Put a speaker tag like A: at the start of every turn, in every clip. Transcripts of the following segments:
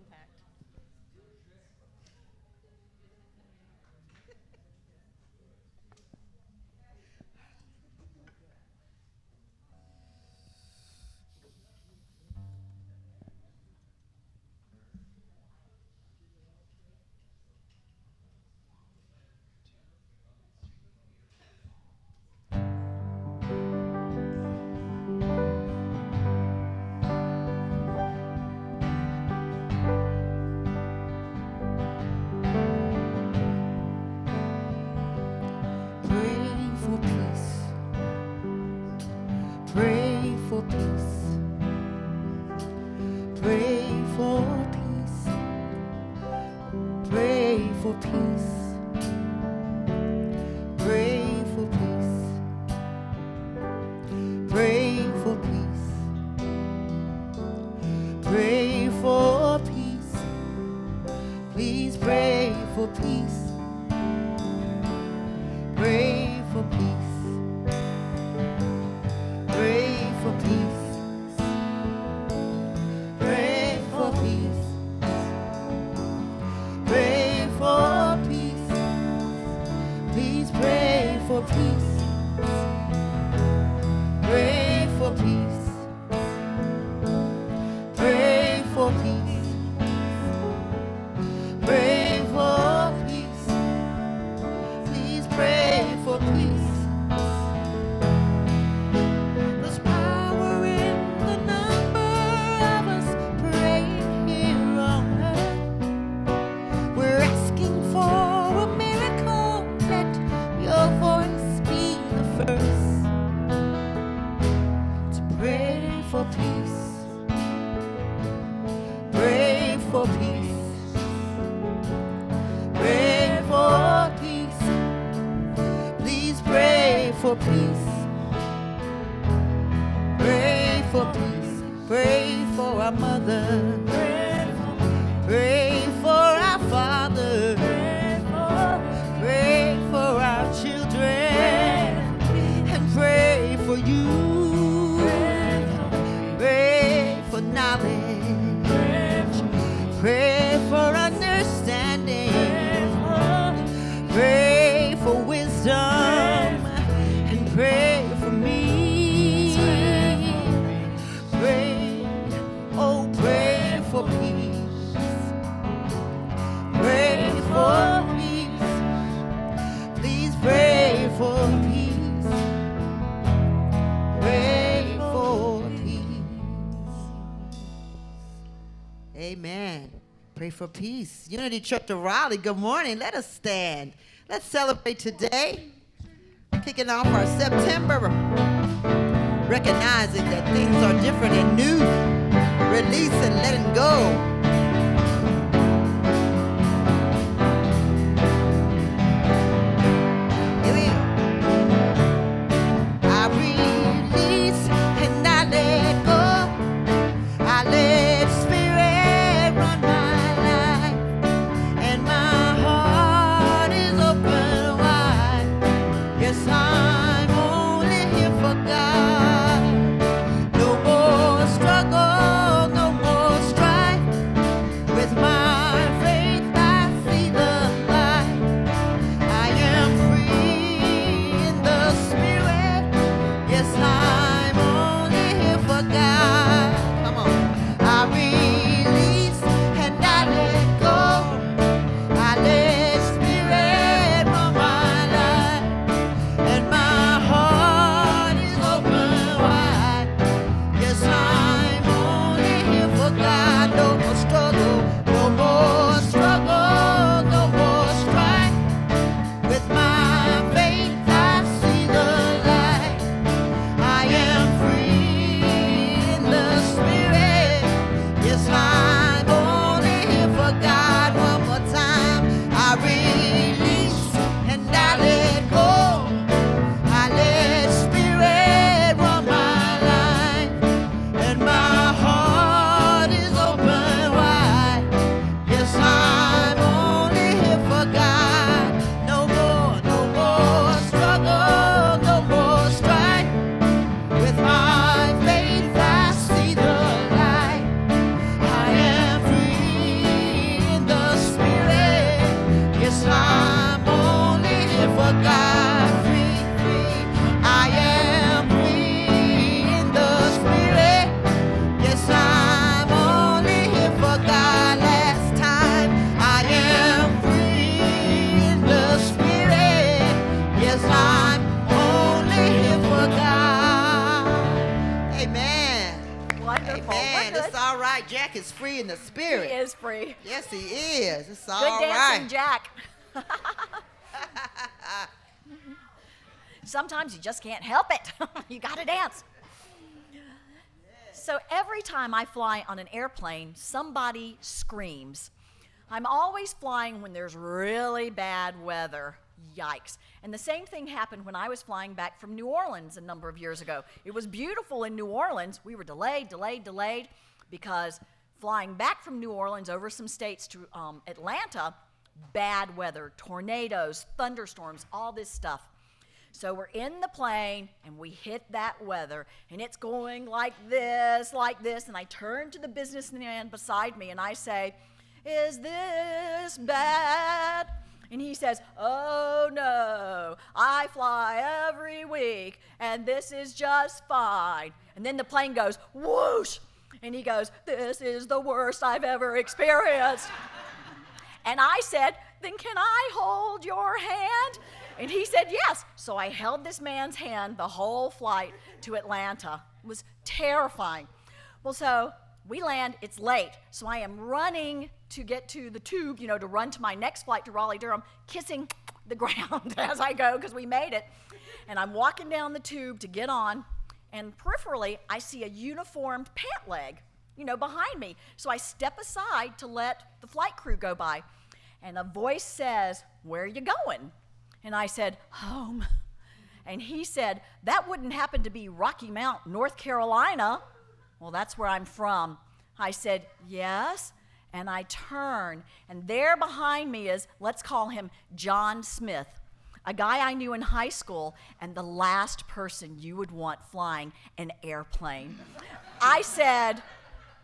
A: impact.
B: Pray for peace. Pray for peace. Pray for peace. Pray for peace. Pray for peace. Pray for peace. Please pray for peace. Pray for peace. Pray for peace. Pray for peace. Pray for peace. Please pray for peace. Pray for peace. Pray for peace. Pray for peace. Please pray for peace. For peace, pray for peace, pray for our mother, pray for our father, pray for our children, and pray for you, pray for knowledge, pray for understanding, pray for wisdom. Pray for me. Pray, oh, pray for peace. Pray for peace. Please pray for peace. Pray for peace. Amen. Pray for peace. Unity Church of Raleigh, good morning. Let us stand. Let's celebrate today. Kicking off our September, recognizing that things are different and new, release and letting go. Here we go. I release and I let go. I let Spirit run my life, and my heart is open wide. Yes, I'm only here for God. No more struggle, no more strife. right. Jack is free in the spirit.
A: He is free.
B: Yes, he is. It's all
A: Good dancing,
B: right.
A: Jack. Sometimes you just can't help it. You got to dance. So every time I fly on an airplane, somebody screams. I'm always flying when there's really bad weather. Yikes. And the same thing happened when I was flying back from New Orleans a number of years ago. It was beautiful in New Orleans. We were delayed because flying back from New Orleans over some states to Atlanta, bad weather, tornadoes, thunderstorms, all this stuff. So we're in the plane, and we hit that weather, and it's going like this, and I turn to the businessman beside me, and I say, "Is this bad?" And he says, "Oh, no, I fly every week, and this is just fine." And then the plane goes, whoosh, and he goes, "This is the worst I've ever experienced." And I said, "Then can I hold your hand?" And he said, "Yes." So I held this man's hand the whole flight to Atlanta. It was terrifying. Well, so we land, it's late. So I am running to get to the tube, to run to my next flight to Raleigh-Durham, kissing the ground as I go because we made it. And I'm walking down the tube to get on, and peripherally, I see a uniformed pant leg, behind me. So I step aside to let the flight crew go by. And a voice says, "Where are you going?" And I said, "Home." And he said, "That wouldn't happen to be Rocky Mount, North Carolina." "Well, that's where I'm from." I said, "Yes." And I turn, and there behind me is, let's call him John Smith, a guy I knew in high school, and the last person you would want flying an airplane. I said,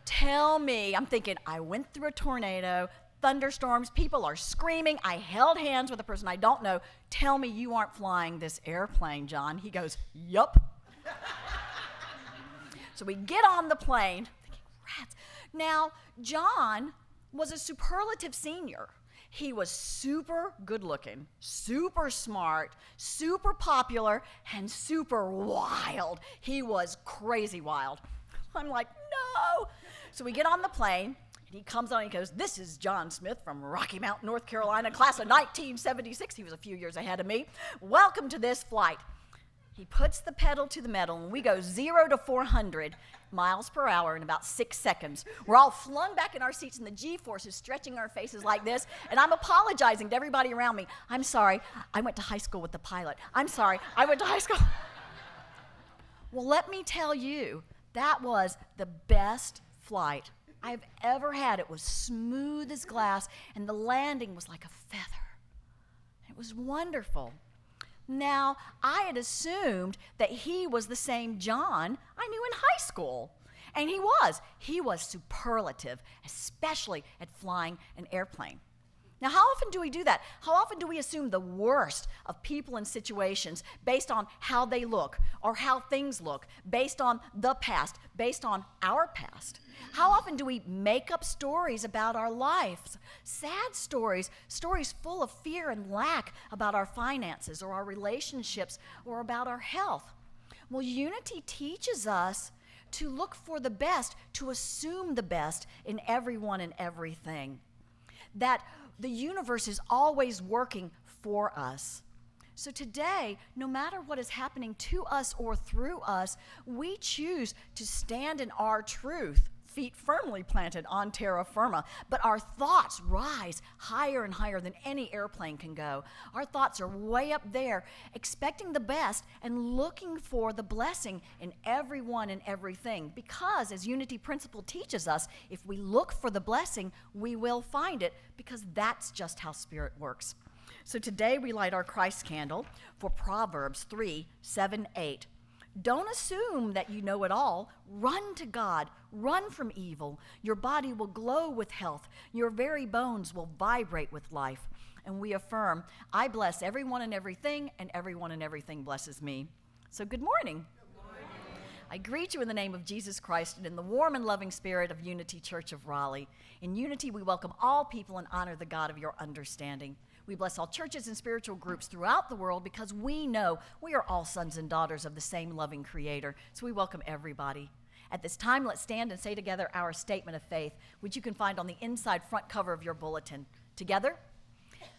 A: "Tell me," I'm thinking, I went through a tornado, thunderstorms, people are screaming. I held hands with a person I don't know. "Tell me you aren't flying this airplane, John." He goes, "Yup." So we get on the plane. Thinking, rats. Now, John was a superlative senior. He was super good looking, super smart, super popular, and super wild. He was crazy wild. I'm like, no. So we get on the plane. And he comes on and he goes, "This is John Smith from Rocky Mount, North Carolina, class of 1976. He was a few years ahead of me. "Welcome to this flight." He puts the pedal to the metal, and we go 0 to 400 miles per hour in about 6 seconds. We're all flung back in our seats, and the G-force is stretching our faces like this, and I'm apologizing to everybody around me. "I'm sorry, I went to high school with the pilot. I'm sorry, I went to high school." Well, let me tell you, that was the best flight I've ever had. It was smooth as glass, and the landing was like a feather. It was wonderful. Now, I had assumed that he was the same John I knew in high school, and he was. He was superlative, especially at flying an airplane. Now, how often do we do that? How often do we assume the worst of people and situations based on how they look or how things look, based on the past, based on our past? How often do we make up stories about our lives, sad stories, stories full of fear and lack about our finances or our relationships or about our health? Well, unity teaches us to look for the best, to assume the best in everyone and everything. That the universe is always working for us. So today, no matter what is happening to us or through us, we choose to stand in our truth, feet firmly planted on terra firma. But our thoughts rise higher and higher than any airplane can go. Our thoughts are way up there, expecting the best and looking for the blessing in everyone and everything. Because, as Unity Principle teaches us, if we look for the blessing, we will find it, because that's just how Spirit works. So today we light our Christ candle for Proverbs 3:7-8. Don't assume that you know it all. Run to God. Run from evil. Your body will glow with health. Your very bones will vibrate with life. And we affirm, I bless everyone and everything, and everyone and everything blesses me. So good morning. Good morning. I greet you in the name of Jesus Christ and in the warm and loving spirit of Unity Church of Raleigh. In unity, we welcome all people and honor the God of your understanding. We bless all churches and spiritual groups throughout the world because we know we are all sons and daughters of the same loving Creator. So we welcome everybody. At this time, let's stand and say together our statement of faith, which you can find on the inside front cover of your bulletin. Together,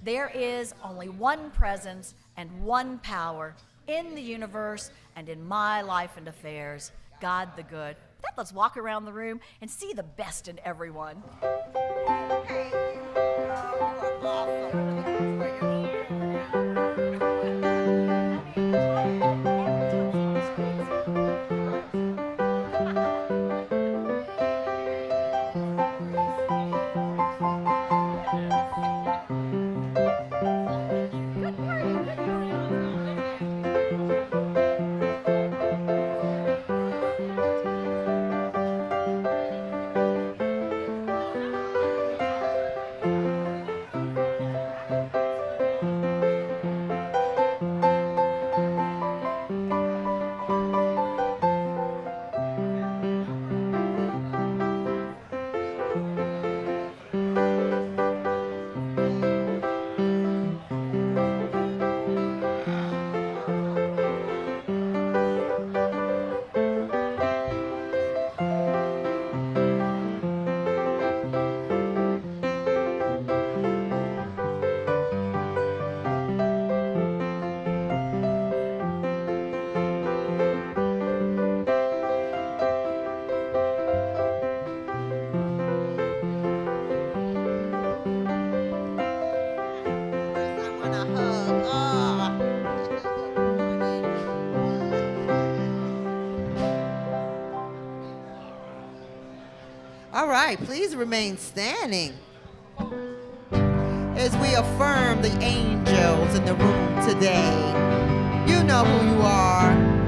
A: there is only one presence and one power in the universe and in my life and affairs, God the good. With that, let's walk around the room and see the best in everyone.
B: All right, please remain standing as we affirm the angels in the room today. You know who you are.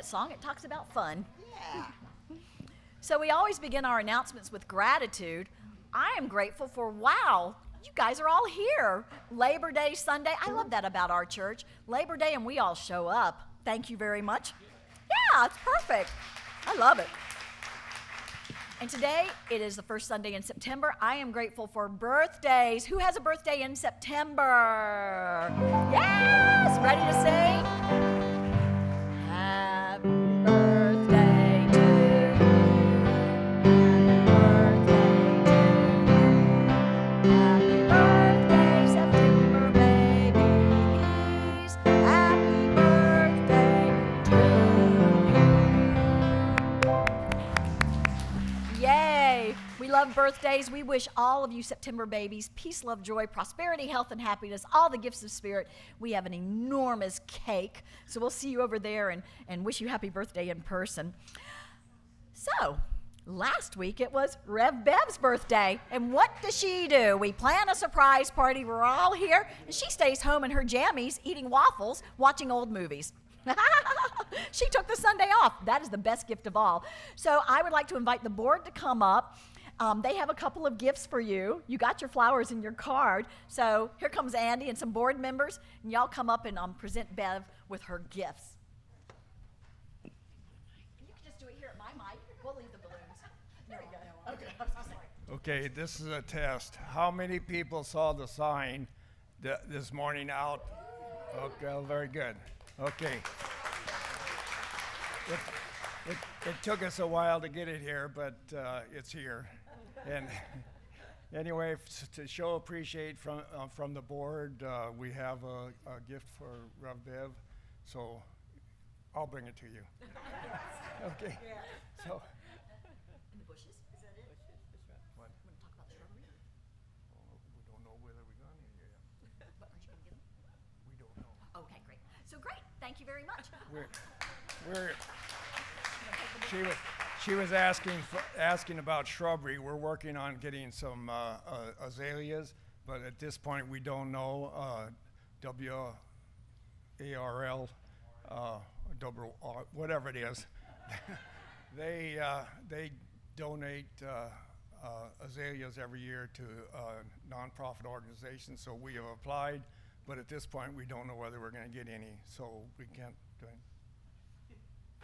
A: Song. It talks about fun.
B: Yeah.
A: So we always begin our announcements with gratitude. I am grateful for, wow, you guys are all here. Labor Day Sunday. I love that about our church. Labor Day and we all show up. Thank you very much. Yeah, it's perfect. I love it. And today, it is the first Sunday in September. I am grateful for birthdays. Who has a birthday in September? Yes! Ready to sing? Birthdays. We wish all of you September babies peace, love, joy, prosperity, health, and happiness, all the gifts of spirit. We have an enormous cake, so we'll see you over there and wish you happy birthday in person. So, last week it was Rev Bev's birthday, and what does she do? We plan a surprise party. We're all here, and she stays home in her jammies eating waffles, watching old movies. She took the Sunday off. That is the best gift of all. So I would like to invite the board to come up. They have a couple of gifts for you. You got your flowers in your card. So here comes Andy and some board members, and y'all come up and present Bev with her gifts. You can just do it here at my mic. We'll leave the balloons. There we go. Okay.
C: Okay, this is a test. How many people saw the sign this morning out? Okay, well, very good. Okay. It took us a while to get it here, but it's here. And anyway, to show appreciate from the board, we have a gift for Rev Bev, so I'll bring it to you. Okay. So.
A: In the bushes? Is that it?
C: What?
A: Want to talk about the shrubbery?
C: We don't know whether we've gone here yet.
A: But aren't you going to get them?
C: We don't know.
A: Okay, great. So great. Thank you very much.
C: She was asking about shrubbery. We're working on getting some azaleas, but at this point we don't know. WARL, whatever it is, they donate azaleas every year to nonprofit organizations. So we have applied, but at this point we don't know whether we're going to get any. So we can't do anything.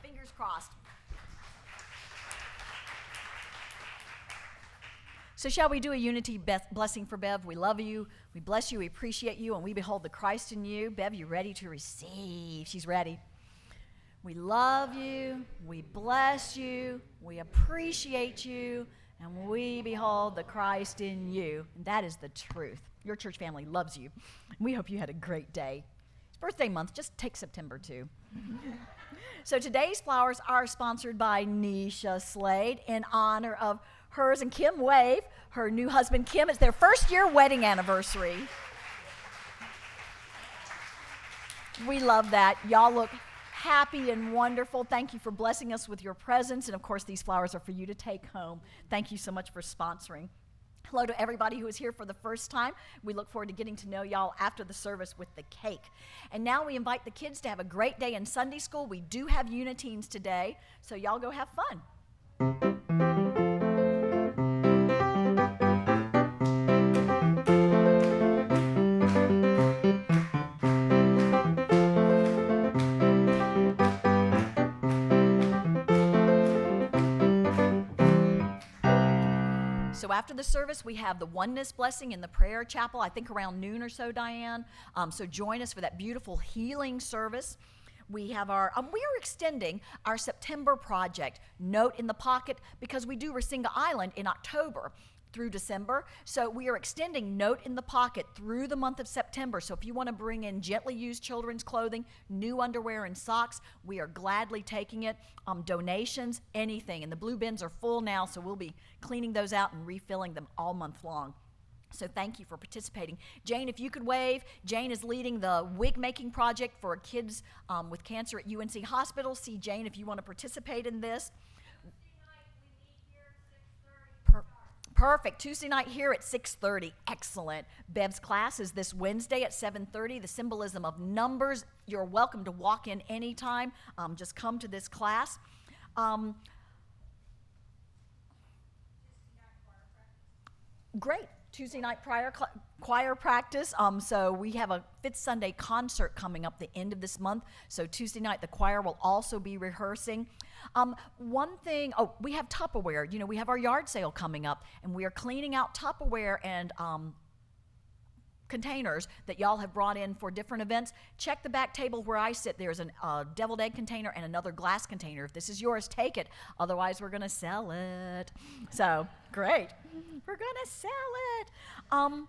A: Fingers crossed. So shall we do a unity blessing for Bev? We love you, we bless you, we appreciate you, and we behold the Christ in you. Bev, you ready to receive? She's ready. We love you, we bless you, we appreciate you, and we behold the Christ in you. And that is the truth. Your church family loves you. We hope you had a great day. It's birthday month, just take September too. So today's flowers are sponsored by Nisha Slade in honor of hers and Kim Wave, her new husband Kim. It's their first year wedding anniversary. We love that. Y'all look happy and wonderful. Thank you for blessing us with your presence. And of course, these flowers are for you to take home. Thank you so much for sponsoring. Hello to everybody who is here for the first time. We look forward to getting to know y'all after the service with the cake. And now we invite the kids to have a great day in Sunday school. We do have Uniteens today, so y'all go have fun. So after the service, we have the oneness blessing in the prayer chapel, I think around noon or so, Diane. So join us for that beautiful healing service. We have we are extending our September project, Note in the Pocket, because we do Racinga Island in October through December. So we are extending Note in the Pocket through the month of September. So if you want to bring in gently used children's clothing, new underwear and socks, we are gladly taking it. Donations, anything. And the blue bins are full now, so we'll be cleaning those out and refilling them all month long. So thank you for participating. Jane, if you could wave. Jane is leading the wig making project for kids with cancer at UNC Hospital. See Jane if you want to participate in this. Perfect. Tuesday night here at 6:30. Excellent. Bev's class is this Wednesday at 7:30. The symbolism of numbers. You're welcome to walk in anytime. Just come to this class. Great. Tuesday night choir practice. So we have a Fifth Sunday concert coming up the end of this month. So Tuesday night the choir will also be rehearsing. One thing, we have Tupperware. You know, we have our yard sale coming up, and we are cleaning out Tupperware and containers that y'all have brought in for different events. Check the back table where I sit. There's a deviled egg container and another glass container. If this is yours, take it. Otherwise, we're going to sell it. So, great. We're going to sell it.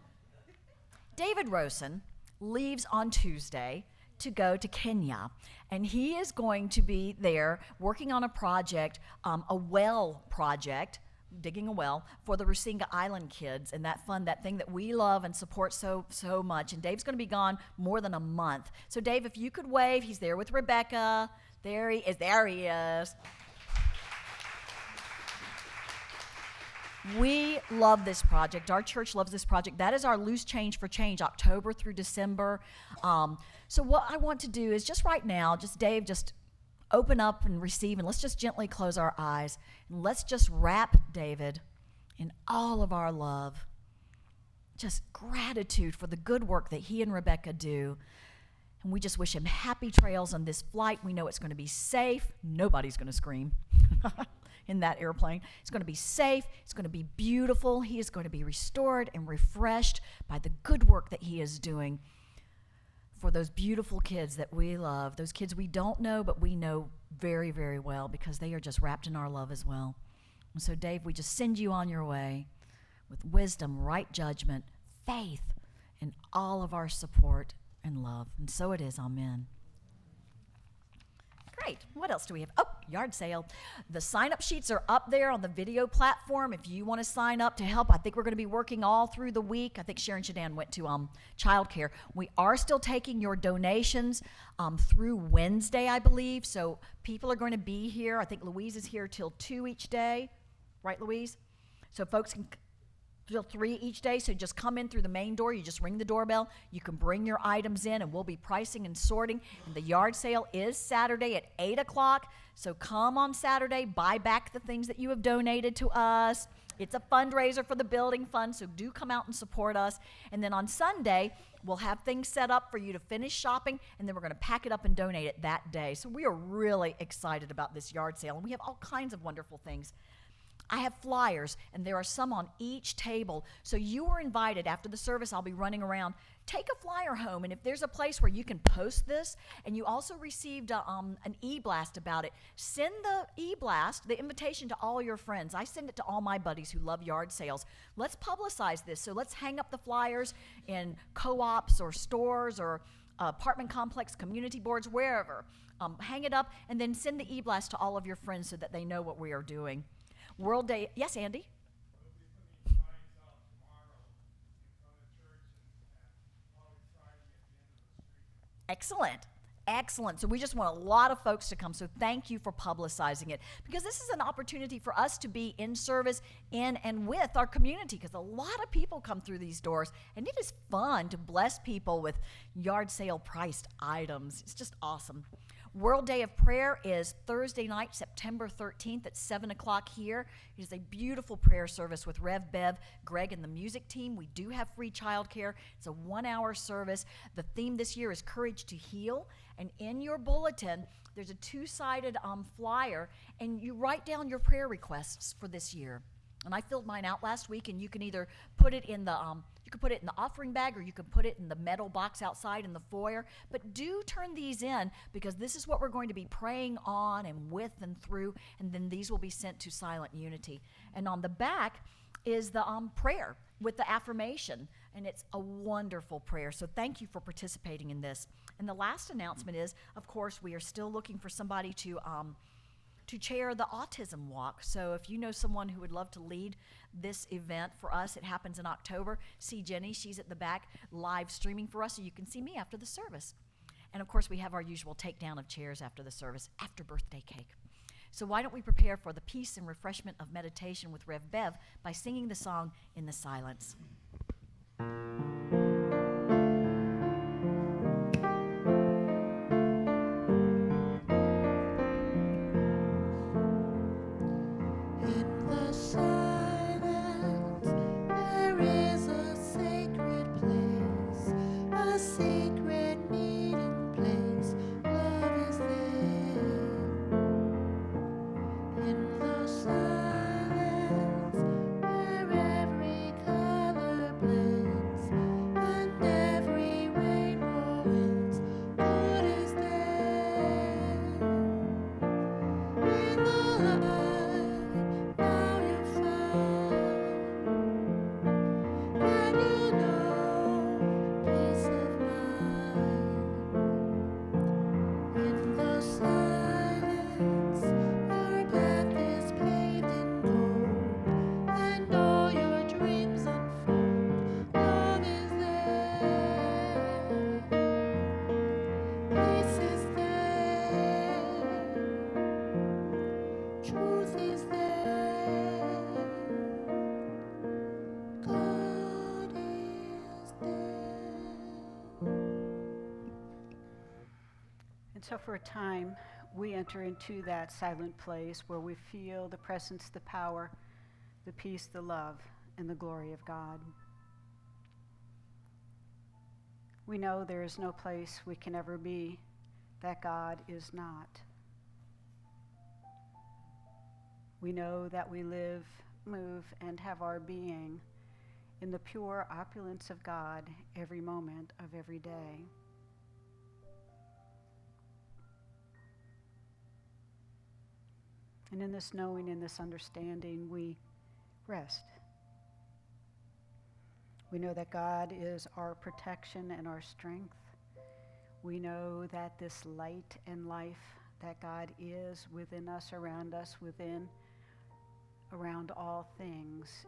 A: David Rosen leaves on Tuesday to go to Kenya, and he is going to be there working on a project, a well project, digging a well for the Racinga Island kids, and that thing that we love and support so much. And Dave's going to be gone more than a month. So Dave, if you could wave. He's there with Rebecca. There he is. We love this project. Our church loves this project. That is our Loose Change for Change, October through December. So what I want to do is just right now, Dave, open up and receive, and let's just gently close our eyes. And let's just wrap David in all of our love. Just gratitude for the good work that he and Rebecca do. And we just wish him happy trails on this flight. We know it's going to be safe. Nobody's going to scream in that airplane. It's going to be safe. It's going to be beautiful. He is going to be restored and refreshed by the good work that he is doing for those beautiful kids that we love, those kids we don't know, but we know very, very well because they are just wrapped in our love as well. And so, Dave, we just send you on your way with wisdom, right judgment, faith, and all of our support and love. And so it is. Amen. Great. What else do we have? Oh, yard sale. The sign-up sheets are up there on the video platform if you want to sign up to help. I think we're going to be working all through the week. I think Sharon Shadan went to childcare. We are still taking your donations through Wednesday, I believe. So people are going to be here. I think Louise is here till 2 each day. Right, Louise? So folks can till 3 each day, so just come in through the main door. You just ring the doorbell. You can bring your items in, and we'll be pricing and sorting. And the yard sale is Saturday at 8 o'clock, so come on Saturday, buy back the things that you have donated to us. It's a fundraiser for the building fund, so do come out and support us. And then on Sunday, we'll have things set up for you to finish shopping, and then we're going to pack it up and donate it that day. So we are really excited about this yard sale, and we have all kinds of wonderful things. I have flyers, and there are some on each table. So you are invited. After the service, I'll be running around. Take a flyer home, and if there's a place where you can post this, and you also received an e-blast about it, send the e-blast, the invitation, to all your friends. I send it to all my buddies who love yard sales. Let's publicize this. So let's hang up the flyers in co-ops or stores or apartment complex community boards, wherever. Hang it up, and then send the e-blast to all of your friends so that they know what we are doing. World Day, yes, Andy?
C: We'll be putting signs out tomorrow in front of the church and probably Friday at the end of the street.
A: Excellent. Excellent. So we just want a lot of folks to come. So thank you for publicizing it, because this is an opportunity for us to be in service in and with our community, because a lot of people come through these doors, and it is fun to bless people with yard sale priced items. It's just awesome. World Day of Prayer is Thursday night, September 13th at 7 o'clock here. It is a beautiful prayer service with Rev Bev, Greg, and the music team. We do have free childcare. It's a 1-hour service. The theme this year is Courage to Heal. And in your bulletin, there's a 2-sided flyer, and you write down your prayer requests for this year. And I filled mine out last week, and you can either put it in the you can put it in the offering bag, or you can put it in the metal box outside in the foyer. But do turn these in, because this is what we're going to be praying on and with and through, and then these will be sent to Silent Unity. And on the back is the prayer with the affirmation, and it's a wonderful prayer. So thank you for participating in this. And the last announcement is, of course, we are still looking for somebody to chair the autism walk. So if you know someone who would love to lead this event for us, it happens in October. See Jenny, she's at the back live streaming for us, so you can see me after the service. And of course, we have our usual takedown of chairs after the service, after birthday cake. So why don't we prepare for the peace and refreshment of meditation with Rev Bev by singing the song In the Silence.
D: And so for a time, we enter into that silent place where we feel the presence, the power, the peace, the love, and the glory of God. We know there is no place we can ever be that God is not. We know that we live, move, and have our being in the pure opulence of God every moment of every day. And in this knowing, in this understanding, we rest. We know that God is our protection and our strength. We know that this light and life that God is within us, around all things,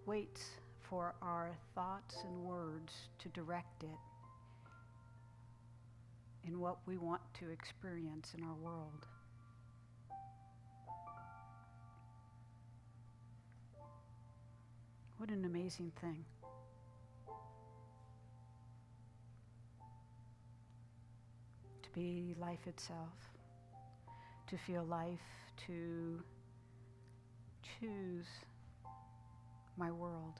D: waits for our thoughts and words to direct it in what we want to experience in our world. What an amazing thing. To be life itself, to feel life, to choose my world,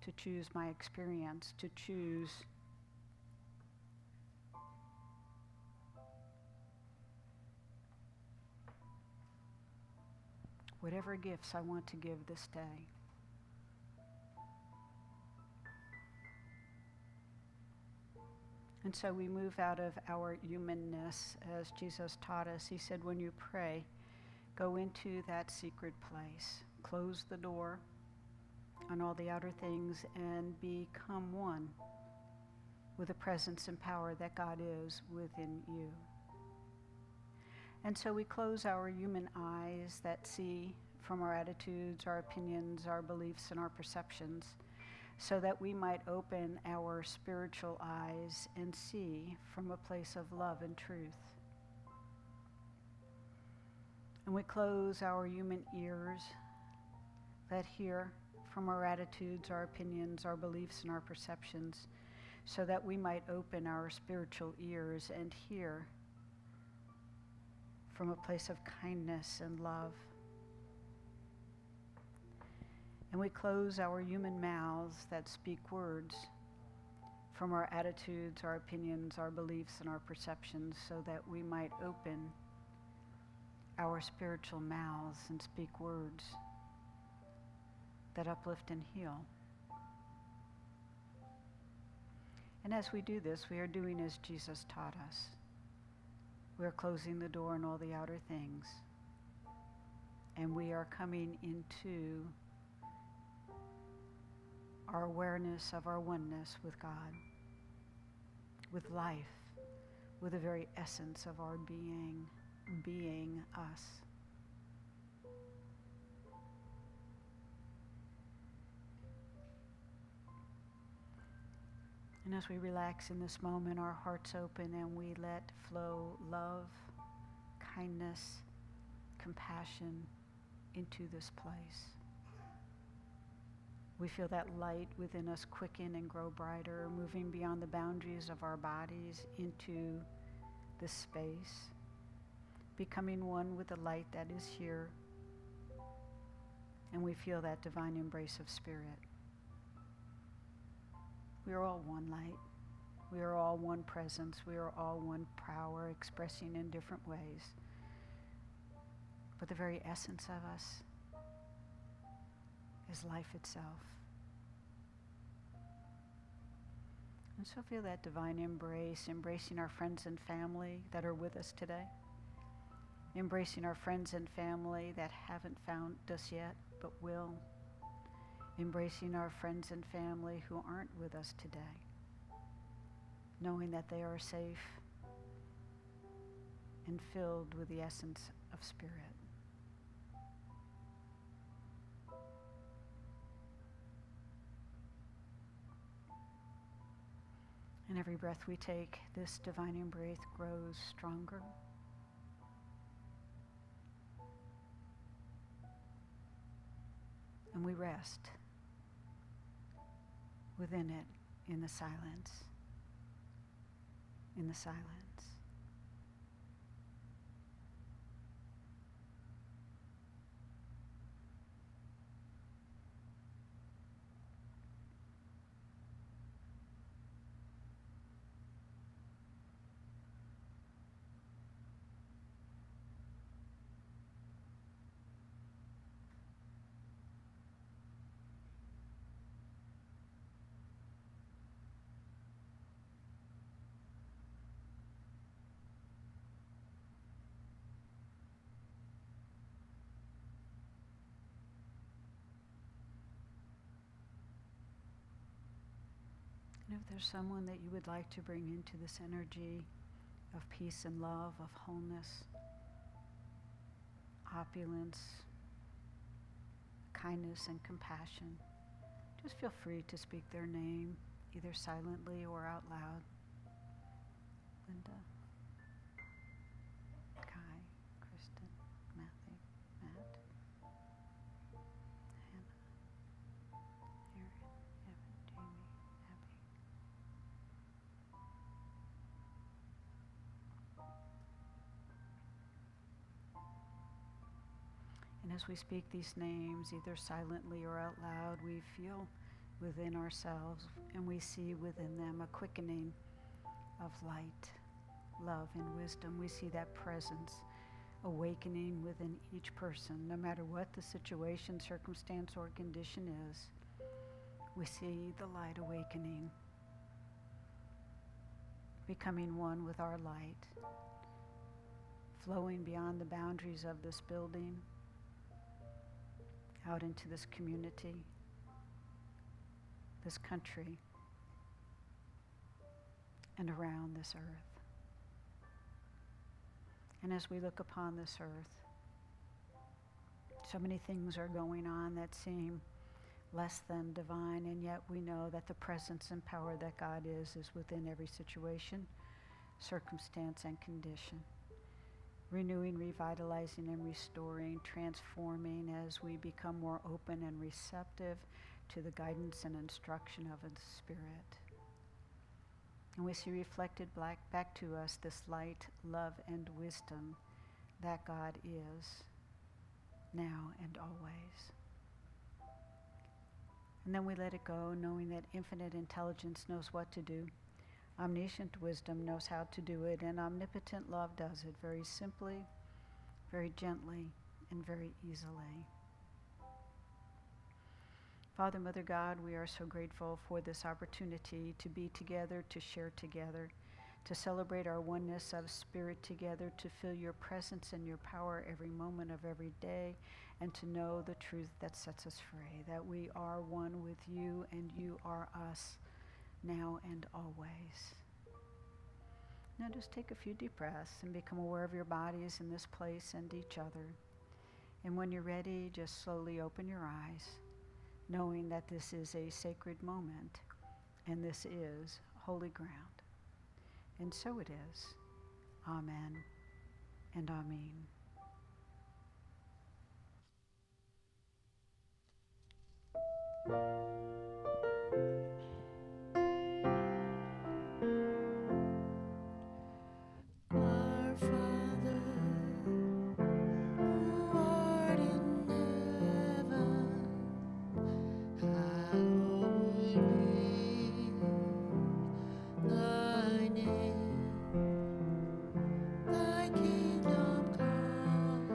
D: to choose my experience, to choose whatever gifts I want to give this day. And so we move out of our humanness, as Jesus taught us. He said, when you pray, go into that secret place, close the door on all the outer things, and become one with the presence and power that God is within you. And so we close our human eyes that see from our attitudes, our opinions, our beliefs, and our perceptions, so that we might open our spiritual eyes and see from a place of love and truth. And we close our human ears that hear from our attitudes, our opinions, our beliefs, and our perceptions, so that we might open our spiritual ears and hear from a place of kindness and love. And we close our human mouths that speak words from our attitudes, our opinions, our beliefs, and our perceptions, so that we might open our spiritual mouths and speak words that uplift and heal. And as we do this, we are doing as Jesus taught us. We are closing the door on all the outer things, and we are coming into our awareness of our oneness with God, with life, with the very essence of our being us. And as we relax in this moment, our hearts open and we let flow love, kindness, compassion into this place. We feel that light within us quicken and grow brighter, moving beyond the boundaries of our bodies into this space, becoming one with the light that is here. And we feel that divine embrace of spirit. We are all one light. We are all one presence. We are all one power, expressing in different ways. But the very essence of us is life itself. And so feel that divine embrace, embracing our friends and family that are with us today, embracing our friends and family that haven't found us yet but will, embracing our friends and family who aren't with us today, knowing that they are safe and filled with the essence of spirit. And every breath we take, this divine embrace grows stronger. And we rest within it in the silence. In the silence. if there's someone that you would like to bring into this energy of peace and love, of wholeness, opulence, kindness and compassion, just feel free to speak their name, either silently or out loud. Linda, Kai, Kristen, Matthew, Matt, Hannah, Aaron, Evan, Jamie, Abby. And as we speak these names, either silently or out loud, we feel within ourselves and we see within them a quickening of light, love, and wisdom. We see that presence awakening within each person, no matter what the situation, circumstance, or condition is. We see the light awakening, becoming one with our light, flowing beyond the boundaries of this building, out into this community, this country, and around this earth. And as we look upon this earth, so many things are going on that seem less than divine, and yet we know that the presence and power that God is within every situation, circumstance, and condition. Renewing, revitalizing, and restoring, transforming as we become more open and receptive to the guidance and instruction of the Spirit. And we see reflected back to us this light, love, and wisdom that God is, now and always. And then we let it go, knowing that infinite intelligence knows what to do. Omniscient wisdom knows how to do it, and omnipotent love does it very simply, very gently, and very easily. Father, Mother God, we are so grateful for this opportunity to be together, to share together, to celebrate our oneness of spirit together, to feel your presence and your power every moment of every day, and to know the truth that sets us free, that we are one with you and you are us, now and always. Now just take a few deep breaths and become aware of your bodies in this place and each other. And when you're ready, just slowly open your eyes, knowing that this is a sacred moment and this is holy ground. And so it is. Amen and Amen.
B: Our Father, who art in heaven, hallowed be thy name. Thy kingdom come,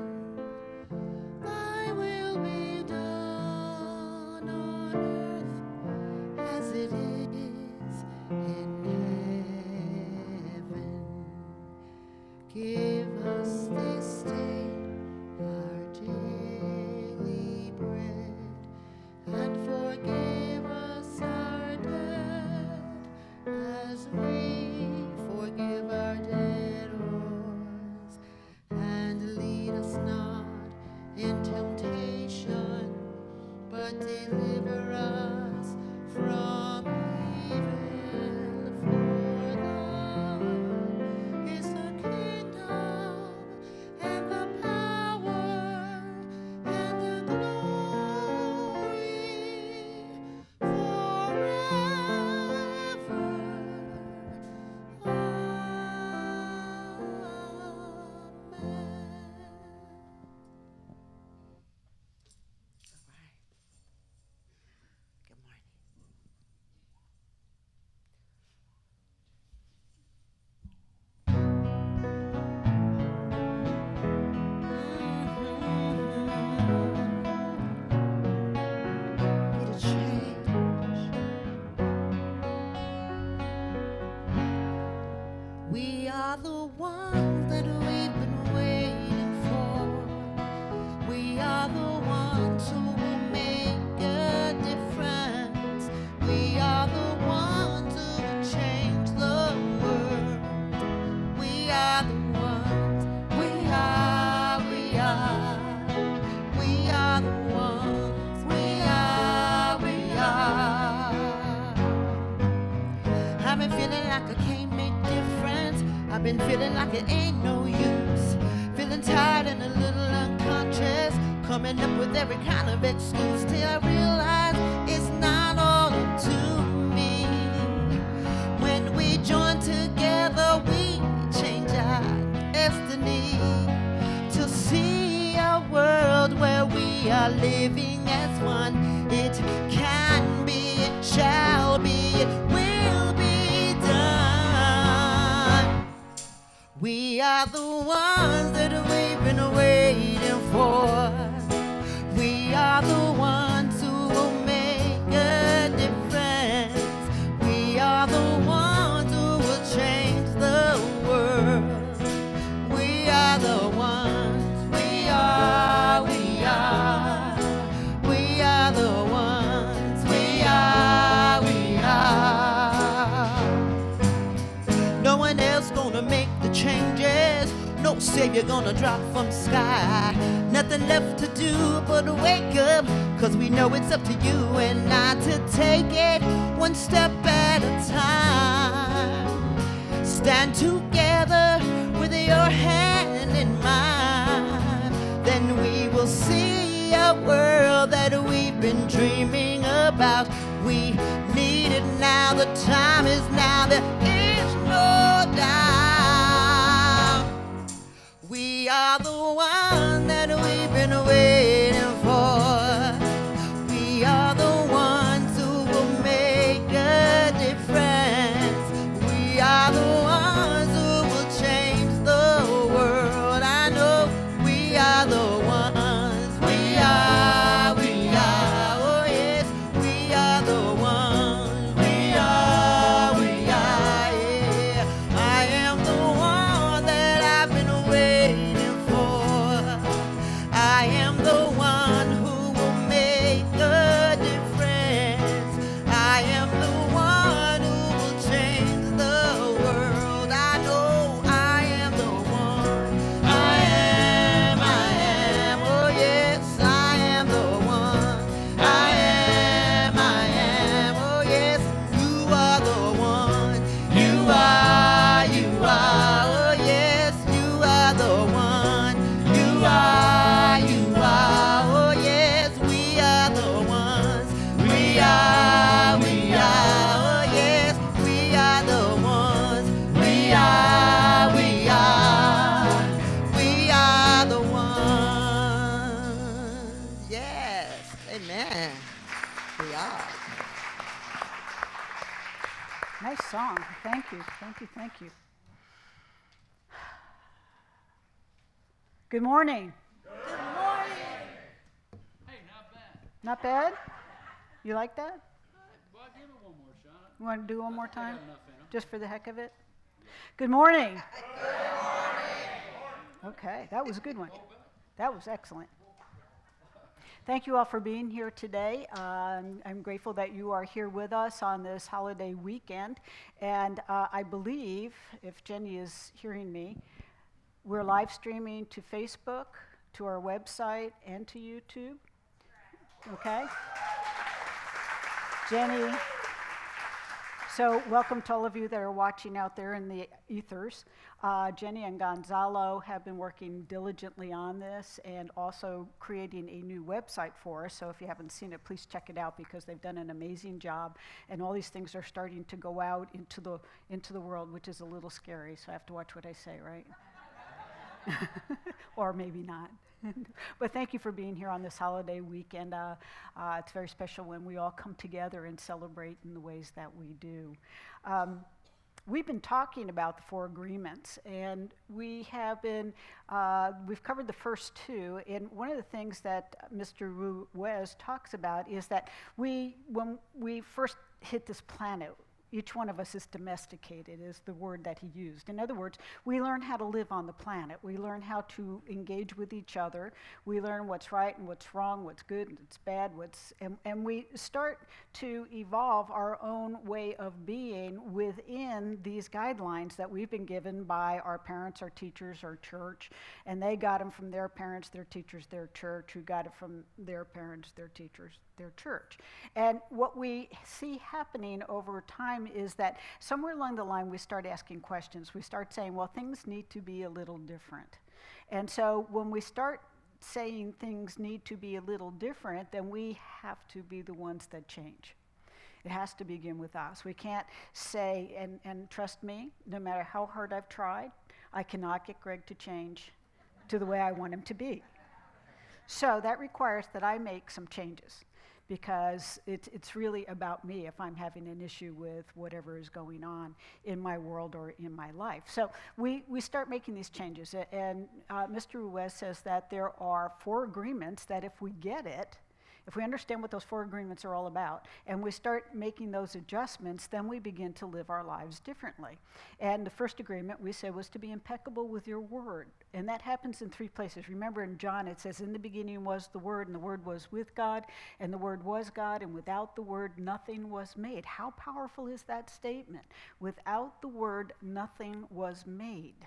B: thy will be done on earth as it is in heaven. Give us this day our daily bread, and forgive us our debt as we forgive our debtors. And lead us not in temptation, but deliver us from evil. For thine is the kingdom and the I've been feeling like it ain't no use, feeling tired and a little unconscious, coming up with every kind of excuse till I realize it's not all up to me. When we join together, we change our destiny to see a world where we are living as one. It can be, it shall be, it will be done. We are the ones that we've been waiting for. We are the ones who will make a difference. We are the ones who will change the world. We are the ones. We are the ones. We are. No one else gonna make the changes. No savior gonna drop from the sky. Nothing left to do but wake up, 'cause we know it's up to you and I to take it one step at a time. Stand together with your hand in mine. Then we will see a world that we've been dreaming about. We need it now, the time is now, there is no doubt. We are the one that we've been waiting for. We are the ones who will make a difference. We are the ones who will change the world. I know we are the ones. We are, oh yes, we are the ones. We are, yeah. I am the one that I've been waiting for. I am the one who will make a difference. I am the one who will change the world. I know I am the one. I am, oh yes, I am the one. I am, oh yes, you are the one. You are, oh yes, you are the one. You are, oh yes, we are the ones. We are, oh yes, we are the ones. We are the ones. Yes, amen. We are.
D: Nice song. Thank you. Thank you. Thank you. Good morning.
E: Hey, not bad.
D: Not bad? You like that?
E: Well, give it one more shot.
D: You want to do one more time?
E: got enough in 'em.
D: Just for the heck of it? Good morning. Okay, that was a good one. That was excellent. Thank you all for being here today. I'm grateful that you are here with us on this holiday weekend. And I believe, if Jenny is hearing me, we're live streaming to Facebook, to our website, and to YouTube. Okay? Jenny. So welcome to all of you that are watching out there in the ethers. Jenny and Gonzalo have been working diligently on this and also creating a new website for us. So if you haven't seen it, please check it out because they've done an amazing job. And all these things are starting to go out into the world, which is a little scary. So I have to watch what I say, right? Or maybe not. But thank you for being here on this holiday weekend. It's very special when we all come together and celebrate in the ways that we do. We've been talking about the 4 agreements, and we have been, we've covered the first 2, and one of the things that Mr. Ruiz talks about is that when we first hit this planet, each one of us is domesticated, is the word that he used. In other words, we learn how to live on the planet. We learn how to engage with each other. We learn what's right and what's wrong, what's good and what's bad, and we start to evolve our own way of being within these guidelines that we've been given by our parents, our teachers, our church, and they got them from their parents, their teachers, their church, who got it from their parents, their teachers, their church. And what we see happening over time time is that somewhere along the line we start asking questions. We start saying, well, things need to be a little different. And so when we start saying things need to be a little different, then we have to be the ones that change. It has to begin with us. We can't say, and trust me, no matter how hard I've tried, I cannot get Greg to change to the way I want him to be. So that requires that I make some changes, because it's really about me if I'm having an issue with whatever is going on in my world or in my life. So we start making these changes, and Mr. Ruiz says that there are 4 agreements that if we get it, if we understand what those 4 agreements are all about, and we start making those adjustments, then we begin to live our lives differently. And the first agreement we said was to be impeccable with your word. And that happens in 3 places. Remember in John it says, in the beginning was the Word, and the Word was with God, and the Word was God, and without the Word nothing was made. How powerful is that statement? Without the Word nothing was made.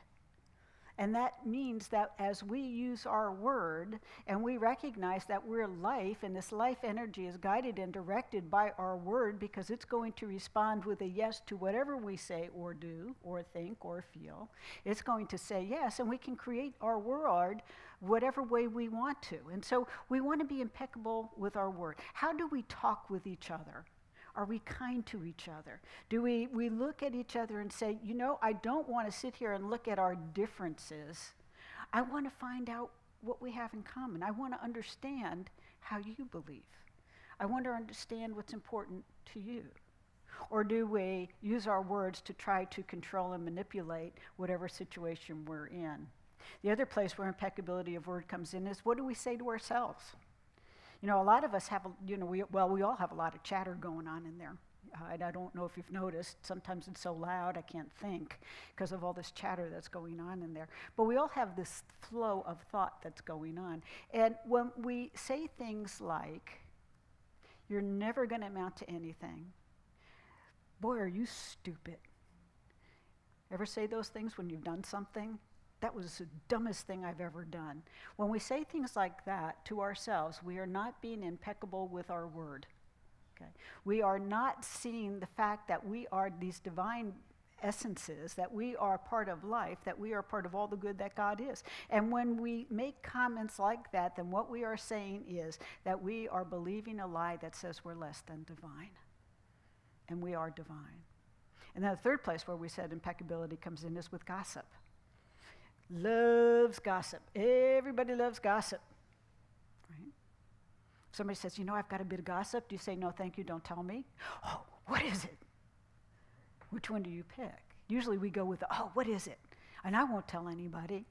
D: And that means that as we use our word and we recognize that we're life, and this life energy is guided and directed by our word, because it's going to respond with a yes to whatever we say or do or think or feel. It's going to say yes, and we can create our world whatever way we want to. And so we want to be impeccable with our word. How do we talk with each other? Are we kind to each other? Do we look at each other and say, you know, I don't want to sit here and look at our differences. I want to find out what we have in common. I want to understand how you believe. I want to understand what's important to you. Or do we use our words to try to control and manipulate whatever situation we're in? The other place where impeccability of word comes in is, what do we say to ourselves? You know, a lot of us have, we all have a lot of chatter going on in there. And I don't know if you've noticed, sometimes it's so loud I can't think because of all this chatter that's going on in there. But we all have this flow of thought that's going on. And when we say things like, you're never going to amount to anything, boy, are you stupid. Ever say those things when you've done something? That was the dumbest thing I've ever done. When we say things like that to ourselves, we are not being impeccable with our word. Okay? We are not seeing the fact that we are these divine essences, that we are part of life, that we are part of all the good that God is. And when we make comments like that, then what we are saying is that we are believing a lie that says we're less than divine. And we are divine. And then the third place where we said impeccability comes in is with gossip. Loves gossip. Everybody loves gossip. Right? Somebody says, you know, I've got a bit of gossip. Do you say, no, thank you, don't tell me? Oh, what is it? Which one do you pick? Usually we go with, what is it? And I won't tell anybody.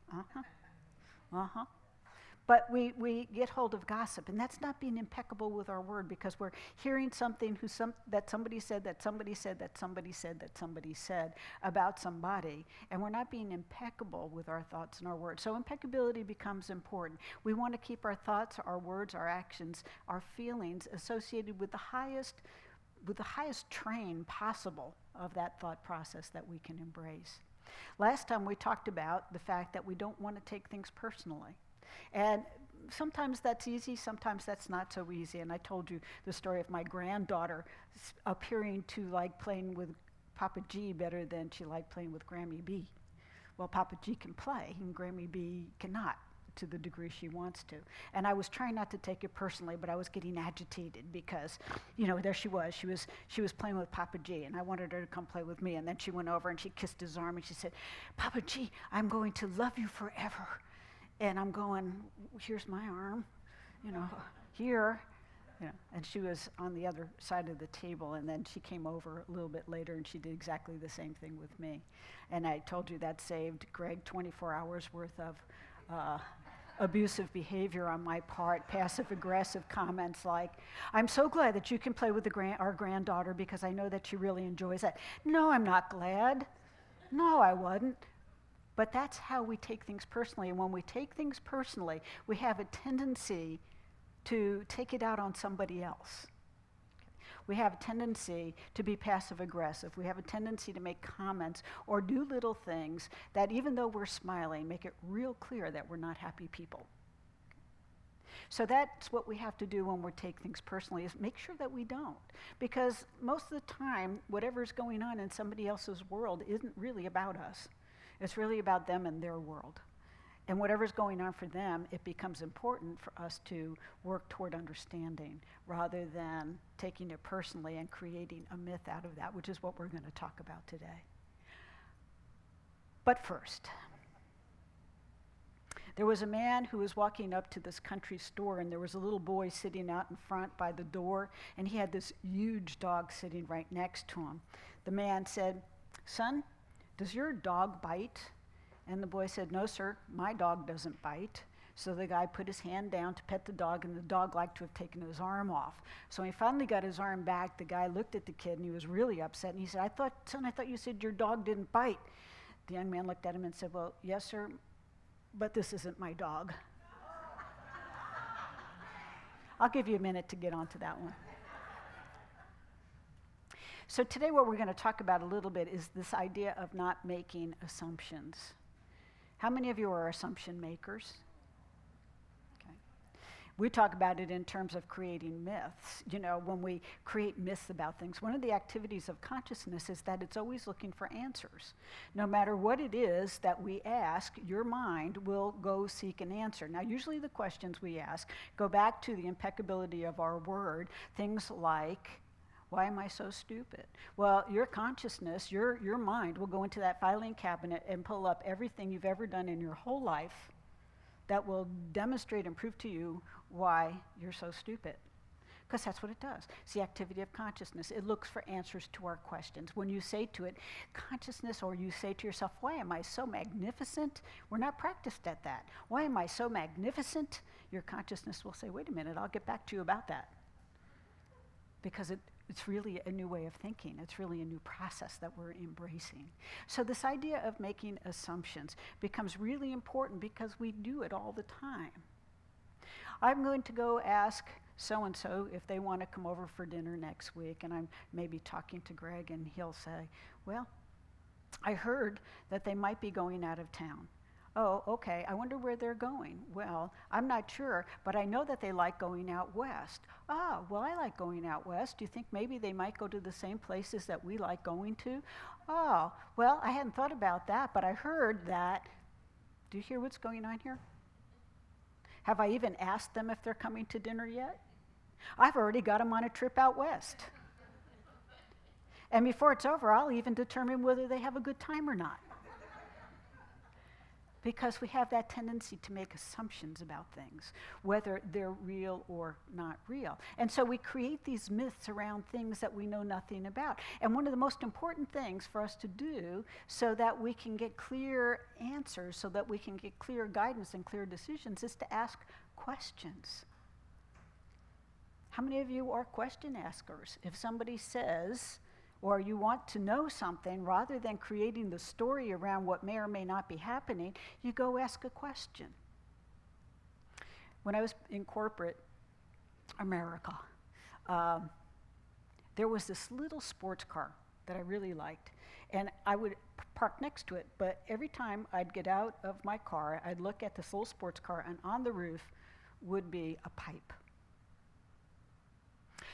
D: But we get hold of gossip, and that's not being impeccable with our word, because we're hearing something that somebody said, that somebody said, that somebody said, that somebody said about somebody, and we're not being impeccable with our thoughts and our words. So impeccability becomes important. We want to keep our thoughts, our words, our actions, our feelings associated with the highest train possible of that thought process that we can embrace. Last time we talked about the fact that we don't want to take things personally. And sometimes that's easy, sometimes that's not so easy. And I told you the story of my granddaughter appearing to like playing with Papa G better than she liked playing with Grammy B. Well, Papa G can play, and Grammy B cannot to the degree she wants to. And I was trying not to take it personally, but I was getting agitated because, you know, there she was. She was playing with Papa G, and I wanted her to come play with me. And then she went over and she kissed his arm, and she said, Papa G, I'm going to love you forever. And I'm going, here's my arm, here. And she was on the other side of the table, and then she came over a little bit later, and she did exactly the same thing with me. And I told you that saved Greg 24 hours worth of abusive behavior on my part, passive-aggressive comments like, I'm so glad that you can play with our granddaughter because I know that she really enjoys that. No, I'm not glad. No, I wasn't. But that's how we take things personally. And when we take things personally, we have a tendency to take it out on somebody else. We have a tendency to be passive-aggressive. We have a tendency to make comments or do little things that, even though we're smiling, make it real clear that we're not happy people. So that's what we have to do when we take things personally, is make sure that we don't. Because most of the time, whatever's going on in somebody else's world isn't really about us. It's really about them and their world. And whatever's going on for them, it becomes important for us to work toward understanding rather than taking it personally and creating a myth out of that, which is what we're going to talk about today. But first, there was a man who was walking up to this country store, and there was a little boy sitting out in front by the door, and he had this huge dog sitting right next to him. The man said, "Son, does your dog bite?" And the boy said, "No, sir, my dog doesn't bite." So the guy put his hand down to pet the dog, and the dog liked to have taken his arm off. So when he finally got his arm back, the guy looked at the kid, and he was really upset, and he said, "Son, I thought you said your dog didn't bite." The young man looked at him and said, "Well, yes, sir, but this isn't my dog." I'll give you a minute to get onto that one. So today what we're going to talk about a little bit is this idea of not making assumptions. How many of you are assumption makers? Okay. We talk about it in terms of creating myths. You know, when we create myths about things, one of the activities of consciousness is that it's always looking for answers. No matter what it is that we ask, your mind will go seek an answer. Now, usually the questions we ask go back to the impeccability of our word, things like, why am I so stupid? Well, your consciousness, your mind will go into that filing cabinet and pull up everything you've ever done in your whole life that will demonstrate and prove to you why you're so stupid. Because that's what it does. It's the activity of consciousness. It looks for answers to our questions. When you say to it, consciousness, or you say to yourself, why am I so magnificent? We're not practiced at that. Why am I so magnificent? Your consciousness will say, wait a minute, I'll get back to you about that. Because it's really a new way of thinking. It's really a new process that we're embracing. So this idea of making assumptions becomes really important because we do it all the time. I'm going to go ask so-and-so if they want to come over for dinner next week, and I'm maybe talking to Greg, and he'll say, well, I heard that they might be going out of town. Oh, okay, I wonder where they're going. Well, I'm not sure, but I know that they like going out west. Ah, well, I like going out west. Do you think maybe they might go to the same places that we like going to? Oh, well, I hadn't thought about that, but I heard that. Do you hear what's going on here? Have I even asked them if they're coming to dinner yet? I've already got them on a trip out west. And before it's over, I'll even determine whether they have a good time or not. Because we have that tendency to make assumptions about things, whether they're real or not real. And so we create these myths around things that we know nothing about. And one of the most important things for us to do so that we can get clear answers, so that we can get clear guidance and clear decisions, is to ask questions. How many of you are question askers? If somebody says, or you want to know something, rather than creating the story around what may or may not be happening, you go ask a question. When I was in corporate America, there was this little sports car that I really liked, and I would park next to it, but every time I'd get out of my car, I'd look at this little sports car, and on the roof would be a pipe.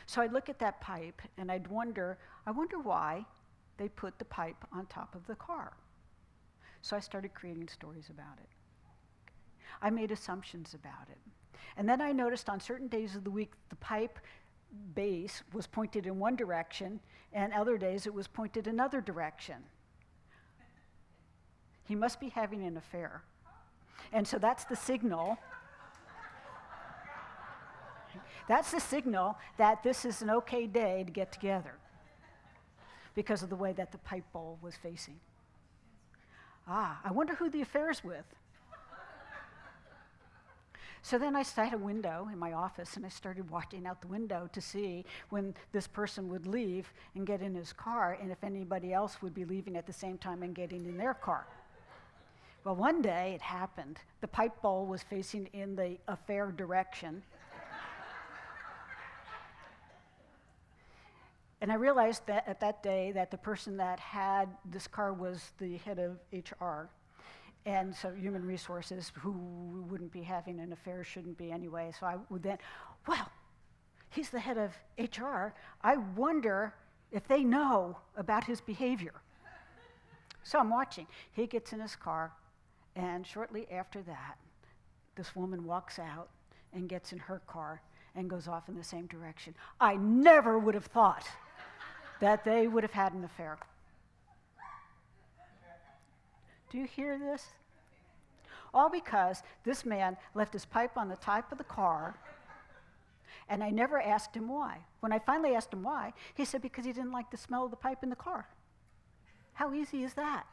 D: So I'd look at that pipe, and I wonder why they put the pipe on top of the car. So I started creating stories about it. I made assumptions about it. And then I noticed on certain days of the week, the pipe base was pointed in one direction, and other days it was pointed another direction. He must be having an affair. And so that's the signal. That's the signal that this is an okay day to get together, because of the way that the pipe bowl was facing. Ah, I wonder who the affair's with. So then I sat at a window in my office, and I started watching out the window to see when this person would leave and get in his car, and if anybody else would be leaving at the same time and getting in their car. Well, one day it happened. The pipe bowl was facing in the affair direction. And I realized that at that day that the person that had this car was the head of HR. And so human resources, who wouldn't be having an affair, shouldn't be anyway. So I would then, well, he's the head of HR. I wonder if they know about his behavior. So I'm watching. He gets in his car, and shortly after that, this woman walks out and gets in her car and goes off in the same direction. I never would have thought that they would have had an affair. Do you hear this? All because this man left his pipe on the top of the car, and I never asked him why. When I finally asked him why, he said because he didn't like the smell of the pipe in the car. How easy is that?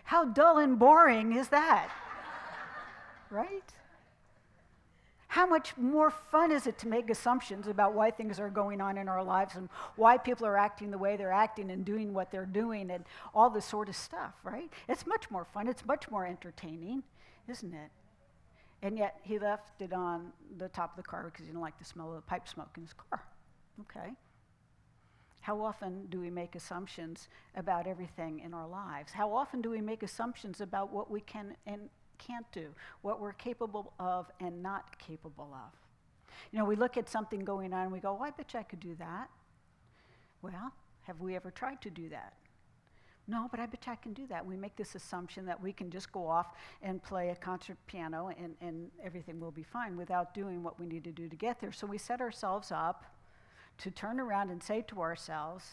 D: How dull and boring is that? Right? How much more fun is it to make assumptions about why things are going on in our lives and why people are acting the way they're acting and doing what they're doing and all this sort of stuff, right? It's much more fun. It's much more entertaining, isn't it? And yet he left it on the top of the car because he didn't like the smell of the pipe smoke in his car. Okay. How often do we make assumptions about everything in our lives? How often do we make assumptions about what we can and can't do, what we're capable of and not capable of? You know, we look at something going on and we go, oh, I bet you I could do that. Well, have we ever tried to do that? No, but I bet you I can do that. We make this assumption that we can just go off and play a concert piano and everything will be fine without doing what we need to do to get there. So we set ourselves up to turn around and say to ourselves,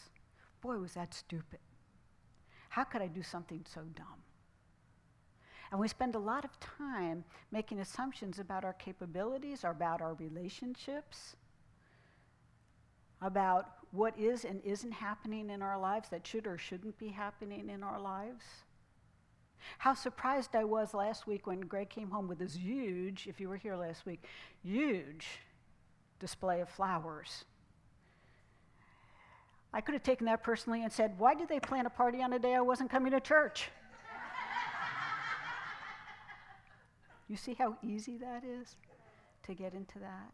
D: boy, was that stupid. How could I do something so dumb? And we spend a lot of time making assumptions about our capabilities, about our relationships, about what is and isn't happening in our lives that should or shouldn't be happening in our lives. How surprised I was last week when Greg came home with this huge, if you were here last week, huge display of flowers. I could have taken that personally and said, why did they plan a party on a day I wasn't coming to church? You see how easy that is to get into that?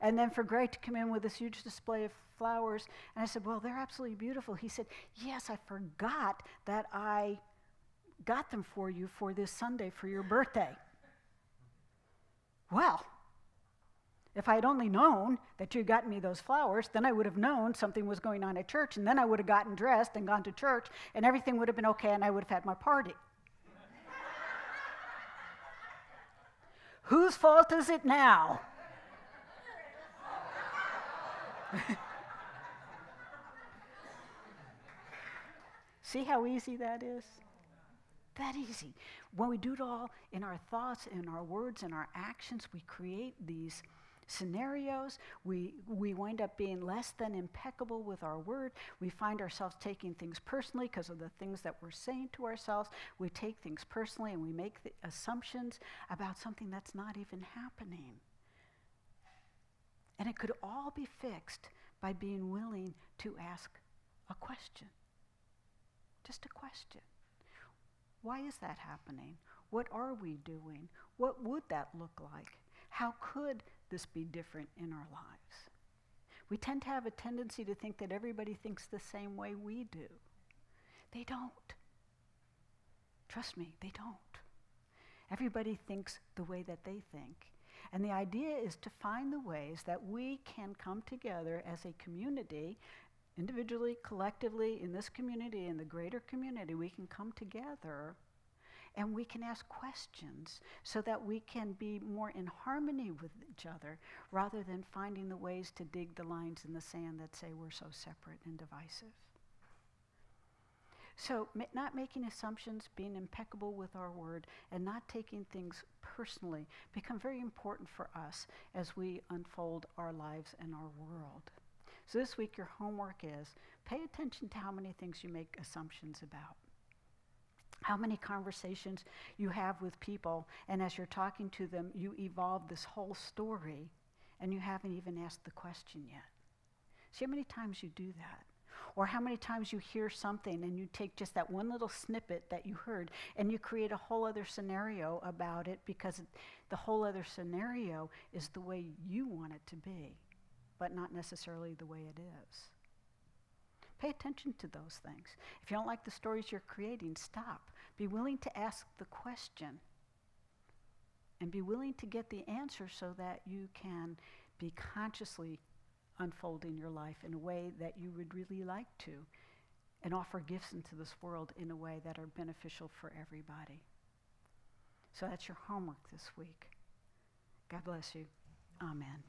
D: And then for Greg to come in with this huge display of flowers, and I said, well, they're absolutely beautiful. He said, yes, I forgot that I got them for you for this Sunday for your birthday. Well, if I had only known that you had gotten me those flowers, then I would have known something was going on at church, and then I would have gotten dressed and gone to church, and everything would have been okay, and I would have had my party. Whose fault is it now? See how easy that is? That easy. When we do it all in our thoughts, in our words, in our actions, we create these scenarios. We wind up being less than impeccable with our word. We find ourselves taking things personally because of the things that we're saying to ourselves. We take things personally and we make the assumptions about something that's not even happening. And it could all be fixed by being willing to ask a question. Just a question. Why is that happening? What are we doing? What would that look like? How could this be different in our lives? We tend to have a tendency to think that everybody thinks the same way we do. They don't. Trust me, they don't. Everybody thinks the way that they think. And the idea is to find the ways that we can come together as a community, individually, collectively, in this community, in the greater community, we can come together and we can ask questions so that we can be more in harmony with each other rather than finding the ways to dig the lines in the sand that say we're so separate and divisive. So not making assumptions, being impeccable with our word, and not taking things personally become very important for us as we unfold our lives and our world. So this week your homework is pay attention to how many things you make assumptions about. How many conversations you have with people, and as you're talking to them, you evolve this whole story, and you haven't even asked the question yet. See how many times you do that? Or how many times you hear something and you take just that one little snippet that you heard and you create a whole other scenario about it because the whole other scenario is the way you want it to be, but not necessarily the way it is. Pay attention to those things. If you don't like the stories you're creating, stop. Be willing to ask the question. And be willing to get the answer so that you can be consciously unfolding your life in a way that you would really like to, and offer gifts into this world in a way that are beneficial for everybody. So that's your homework this week. God bless you. Amen.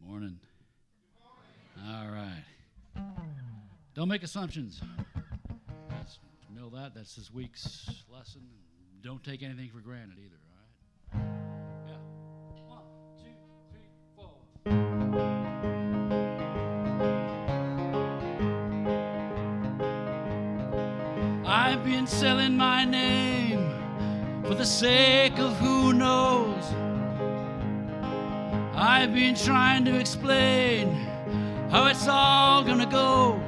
E: Morning. All right. Don't make assumptions. Know that. That's this week's lesson. Don't take anything for granted either, all right? Yeah. 1, 2, 3, 4. I've been selling my name for the sake of who knows. I've been trying to explain how it's all gonna go.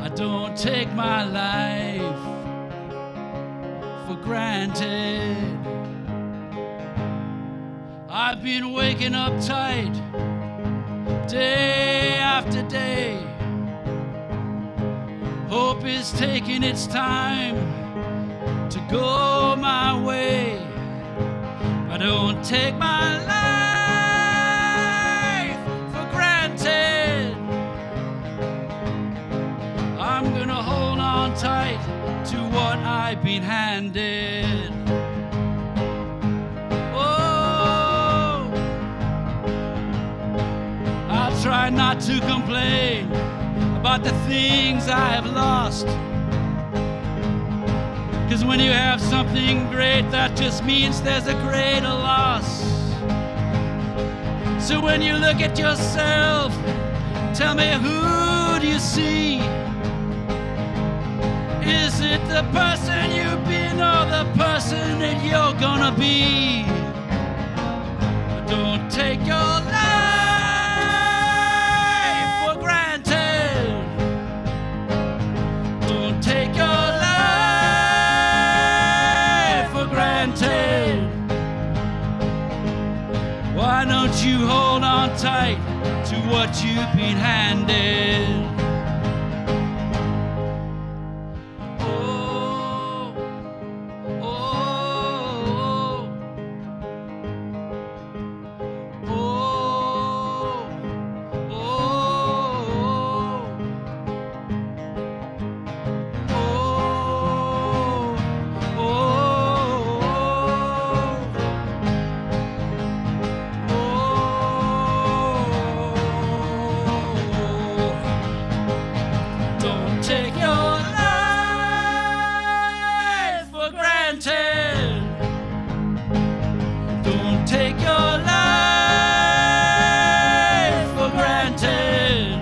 E: I don't take my life for granted. I've been waking up tight day after day. Hope is taking its time to go my way. I don't take my life for granted. I'm gonna hold on tight to what I've been handed. Oh, I'll try not to complain about the things I have lost. 'Cause when you have something great, that just means there's a greater loss. So when you look at yourself, tell me, who do you see? Is it the person you've been or the person that you're gonna be? Don't take your life for granted. Don't take your life for granted. Why don't you hold on tight to what you've been handed? Oh, oh, oh, oh, don't take your life for granted. Don't take your life for granted.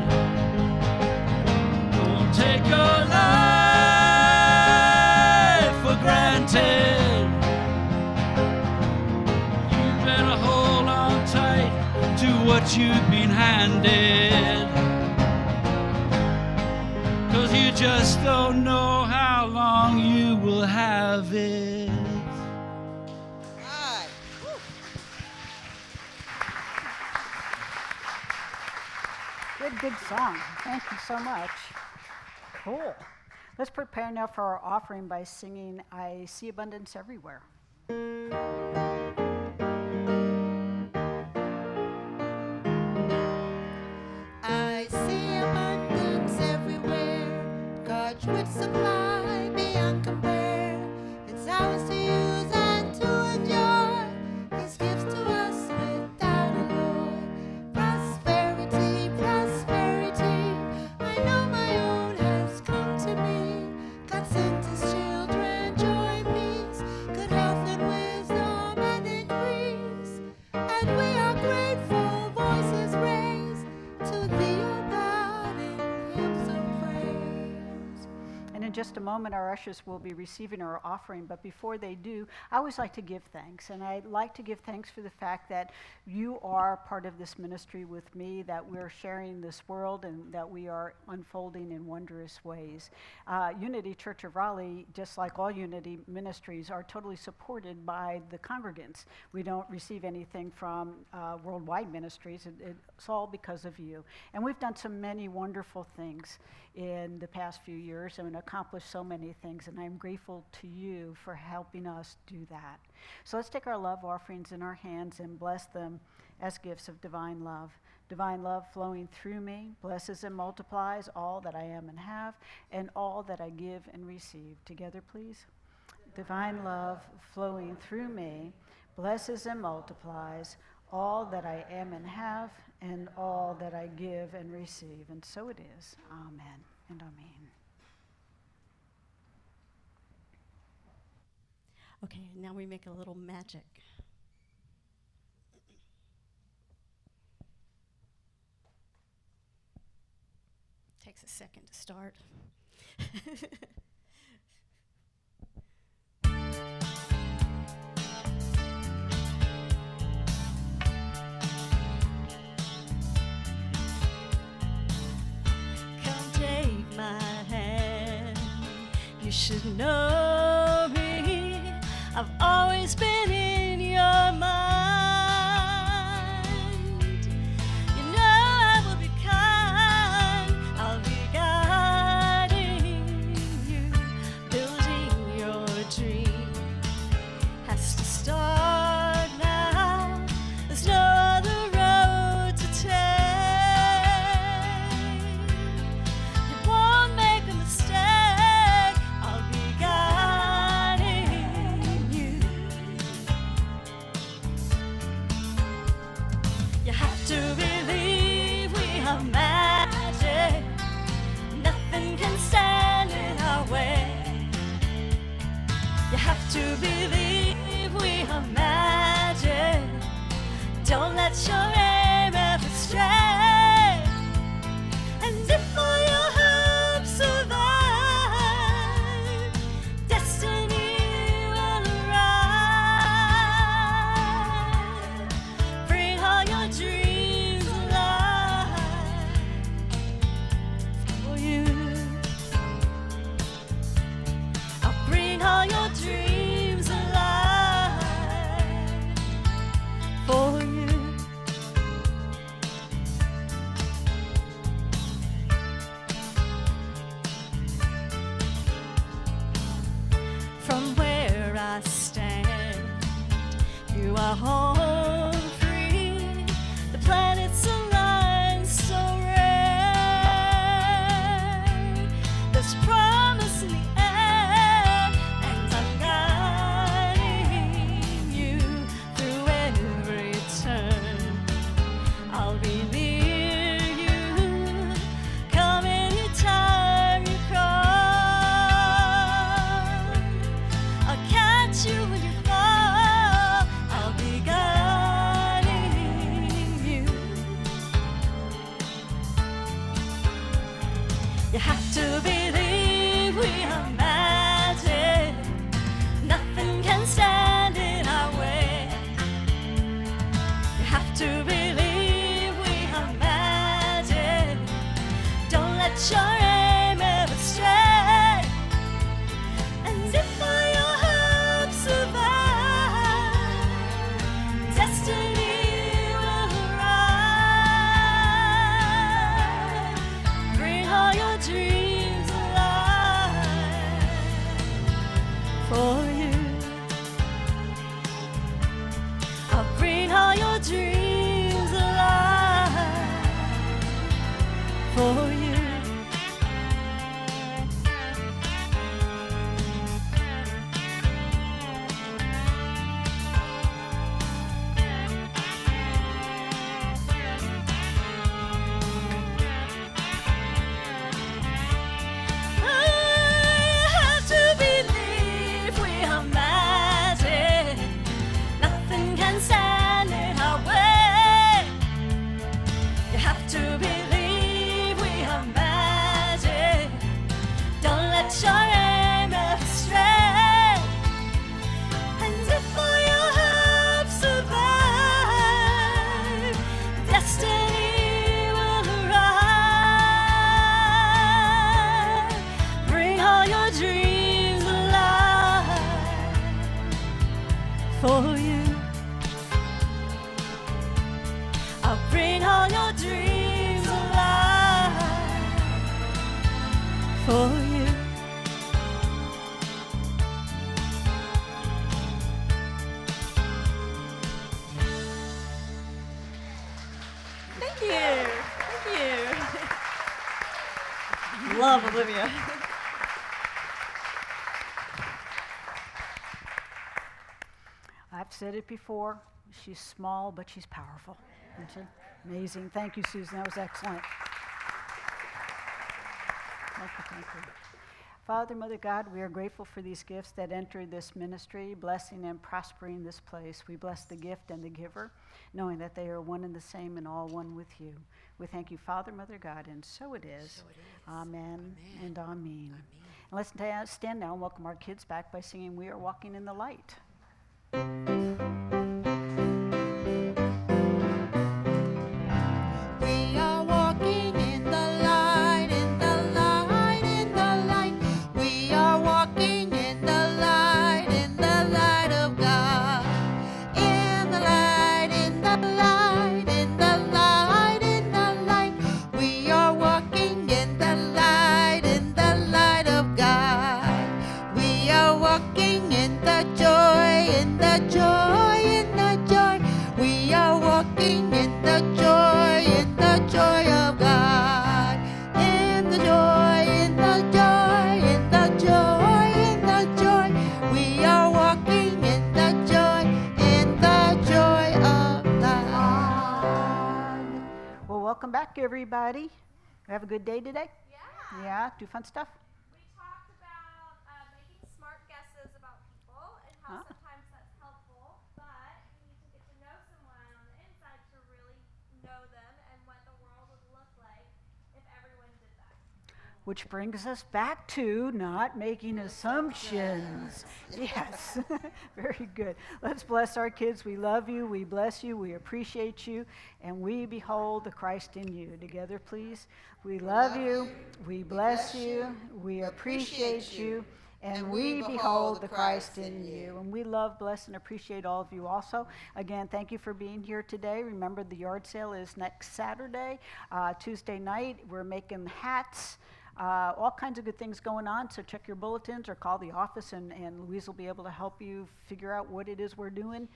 E: Don't take your life for granted. You better hold on tight to what you've been handed. 'Cause you just don't know how long you will have it.
B: Hi.
D: Good song. Thank you so much. Cool. Let's prepare now for our offering by singing I See Abundance Everywhere.
B: I see abundance everywhere. God's rich supply beyond compare. It's ours to use and to enjoy. His gifts to us without alloy. Prosperity, prosperity. I know my own has come to me. God sent his children joy, peace, good health and wisdom
D: just a moment, our ushers will be receiving our offering, but before they do, I always like to give thanks. And I'd like to give thanks for the fact that you are part of this ministry with me, that we're sharing this world, and that we are unfolding in wondrous ways. Unity Church of Raleigh, just like all Unity ministries, are totally supported by the congregants. We don't receive anything from worldwide ministries. It's all because of you. And we've done so many wonderful things in the past few years and accomplished so many things, and I'm grateful to you for helping us do that. So let's take our love offerings in our hands and bless them as gifts of divine love. Divine love flowing through me blesses and multiplies all that I am and have, and all that I give and receive. Together, please. Divine love flowing through me blesses and multiplies all that I am and have, and all that I give and receive. And so it is. Amen and amen.
F: Okay, now we make a little magic. Takes a second to start. You should know me. I've always been in your mind. You know I will be kind. I'll be guiding you. Building your dream has to start now. There's no other road to take. You won't make a mistake. To believe we have magic, nothing can stand in our way. You have to believe we have magic. Don't let your aim ever stray. And if all your hopes survive, destiny will arrive. Bring all your dreams. All your dreams alive for you. From where I stand, you are home free. The planets align so rare. There's promise in the air. You have to believe we have magic. Nothing can stand in our way. You have to believe we have magic. Don't let your aim ever stray. And if all your hopes survive, destiny will arrive. Bring all your dreams alive for you. I'll bring all your dreams alive for you. To believe we have for you. Thank you. Thank you. Love Olivia.
D: I've said it before. She's small, but she's powerful. Isn't she? Amazing. Thank you, Susan. That was excellent. Thank you. Father, Mother God, we are grateful for these gifts that entered this ministry, blessing and prospering this place. We bless the gift and the giver, knowing that they are one and the same and all one with you. We thank you, Father, Mother God, and so it is. Amen and amen. And let's stand now and welcome our kids back by singing We Are Walking in the Light.
B: We are walking in the light, in the light, in the light. We are walking in the light of God. In the light, in the light, in the light, in the light. We are walking in the light of God. We are walking in the joy, in the joy, in the joy. We are walking in the joy of God. In the joy, in the joy, in the joy, in the joy. We are walking in the joy of God.
D: Well, welcome back, everybody. Have a good day today?
G: Yeah.
D: Yeah? Do fun stuff?
G: We talked about making smart guesses about people and how
D: Huh?
G: sometimes that's helpful, but you need to get to know someone on the inside to really know them and what the world would look like if everyone did that.
D: Which brings us back to not making assumptions. Yes, very good. Let's bless our kids. We love you, we bless you, we appreciate you, and we behold the Christ in you. Together, please. We love you, we bless you, we appreciate you, and we behold the Christ in you. And we love, bless, and appreciate all of you also. Again, thank you for being here today. Remember, the yard sale is next Saturday, Tuesday night. We're making hats. All kinds of good things going on, so check your bulletins or call the office, and Louise will be able to help you figure out what it is we're doing,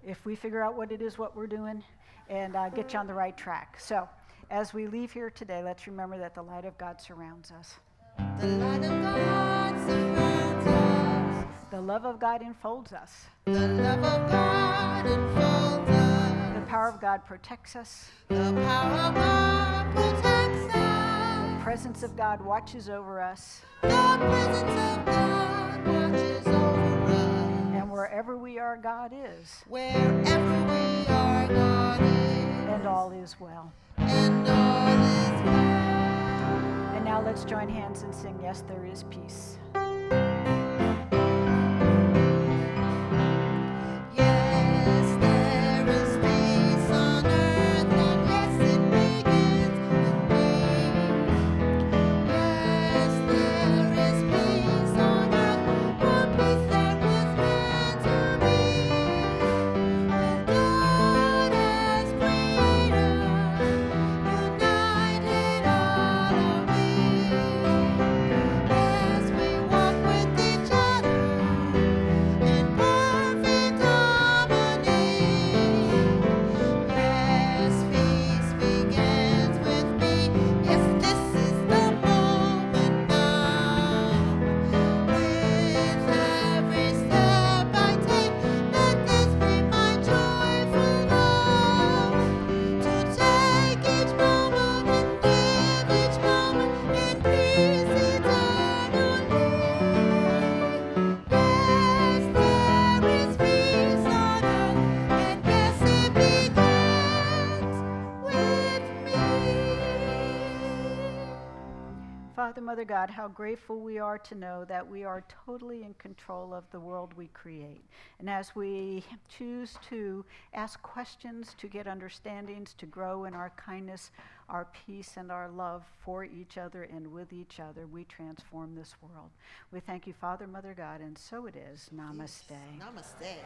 D: if we figure out what it is what we're doing, and get you on the right track. So as we leave here today, let's remember that the light of God surrounds us.
B: The light of God surrounds us.
D: The love of God enfolds us.
B: The love of God enfolds us.
D: The power of God protects us.
B: The power of God protects us.
D: The presence of God watches over us.
B: The presence of God watches over us.
D: And wherever we are, God is.
B: Wherever we are, God is.
D: And all is well.
B: And all is well.
D: And now let's join hands and sing, Yes, There Is Peace.
B: Yes, there is peace on earth, and yes, it begins with me. Yes, there is peace on earth, for peace that was meant to be. With God as creator, united all are we. As we walk with each other in perfect harmony. Yes, peace begins with me. Yes, this is the moment now. With every step I take, let this be my joyful love. To take each moment and give each moment in peace eternally. Yes, there is peace on earth, and yes, it begins with me.
D: Father, Mother God, how grateful we are to know that we are totally in control of the world we create. And as we choose to ask questions, to get understandings, to grow in our kindness, our peace, and our love for each other and with each other, we transform this world. We thank you, Father, Mother God, and so it is. Namaste.
B: Namaste.